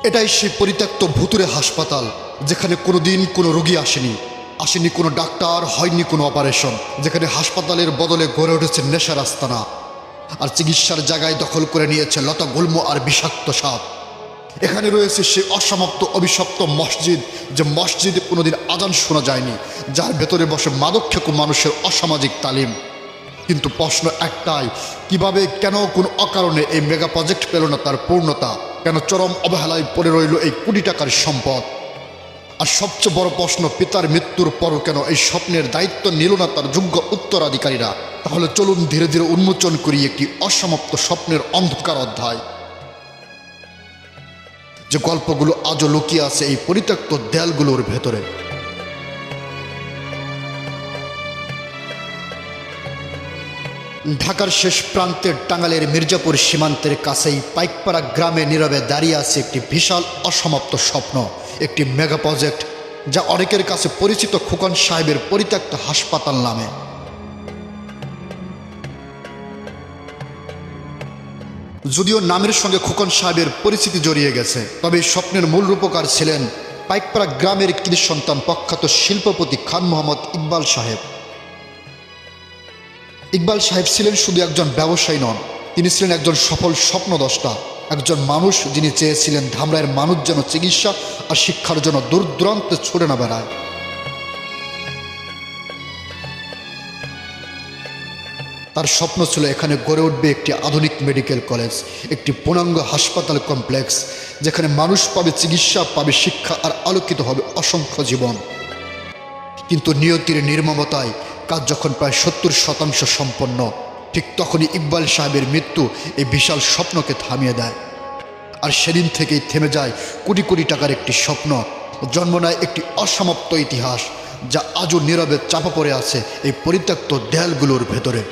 এটাই সেই পরিত্যক্ত ভুতুরে হাসপাতাল, যেখানে কোনোদিন কোনো রোগী আসেনি কোনো ডাক্তার, হয়নি কোনো অপারেশন, যেখানে হাসপাতালের বদলে গড়ে উঠেছে নেশার আস্তানা, আর চিকিৎসার জায়গায় দখল করে নিয়েছে লতা গুল্ম আর বিষাক্ত সাপ। এখানে রয়েছে সেই অসমাপ্ত অভিশপ্ত মসজিদ, যে মসজিদে কোনোদিন আজান শোনা যায়নি, যার ভেতরে বসে মাদক মানুষের অসামাজিক তালিম। কিন্তু প্রশ্ন একটাই, কিভাবে, কেন, কোন অকারণে এই মেগা প্রজেক্ট পেল না তার পূর্ণতা? কেন চরম অবহেলায় পড়ে রইল এই কোটি টাকার সম্পদ? আর সবচেয়ে বড় প্রশ্ন, পিতার মৃত্যুর পরও কেন এই স্বপ্নের দায়িত্ব নিল না তার যোগ্য উত্তরাধিকারীরা? তাহলে চলুন ধীরে ধীরে উন্মোচন করি একটি অসমাপ্ত স্বপ্নের অন্ধকার অধ্যায়, যে গল্পগুলো আজও লুকিয়ে আছে এই পরিত্যক্ত দেয়ালগুলোর ভেতরে। ঢাকার শেষ প্রান্তের টাঙ্গাইলের মির্জাপুর সীমান্তের কাছেই পাইকপাড়া গ্রামে নীরবে দাঁড়িয়ে আছে একটি বিশাল অসমাপ্ত স্বপ্ন, একটি মেগা প্রজেক্ট, যা অনেকের কাছে পরিচিত খোকন সাহেবের পরিত্যক্ত হাসপাতাল নামে। যদিও নামের সঙ্গে খোকন সাহেবের পরিচিতি জড়িয়ে গেছে, তবে এই স্বপ্নের মূল রূপকার ছিলেন পাইকপাড়া গ্রামের কৃতি সন্তান প্রখ্যাত শিল্পপতি খান মোহাম্মদ ইকবাল সাহেব। ইকবাল সাহেব ছিলেন শুধু একজন ব্যবসায়ী নন, তিনি ছিলেন একজন সফল স্বপ্নদ্রষ্টা, একজন মানুষ যিনি চেয়েছিলেন ধামরাইয়ের মানুষ যেন চিকিৎসা আর শিক্ষার জন্য দূর দূরান্তে ছুটে না বেড়ায়। তার স্বপ্ন ছিল এখানে গড়ে উঠবে একটি আধুনিক মেডিকেল কলেজ, একটি পূর্ণাঙ্গ হাসপাতাল কমপ্লেক্স, যেখানে মানুষ পাবে চিকিৎসা, পাবে শিক্ষা, আর আলোকিত হবে অসংখ্য জীবন। কিন্তু নিয়তির নির্মমতায় কাজ যখন প্রায় 70% সম্পন্ন, ঠিক তখনই ইকবাল সাহেবের মৃত্যু এই বিশাল স্বপ্নকে থামিয়ে দেয়। আর সেদিন থেকেই থেমে যায় কোটি কোটি টাকার একটি স্বপ্ন, জন্ম নেয় একটি অসমাপ্ত ইতিহাস, যা আজও নীরবে চাপা পড়ে আছে এই পরিত্যক্ত দেয়ালগুলোর ভেতরে।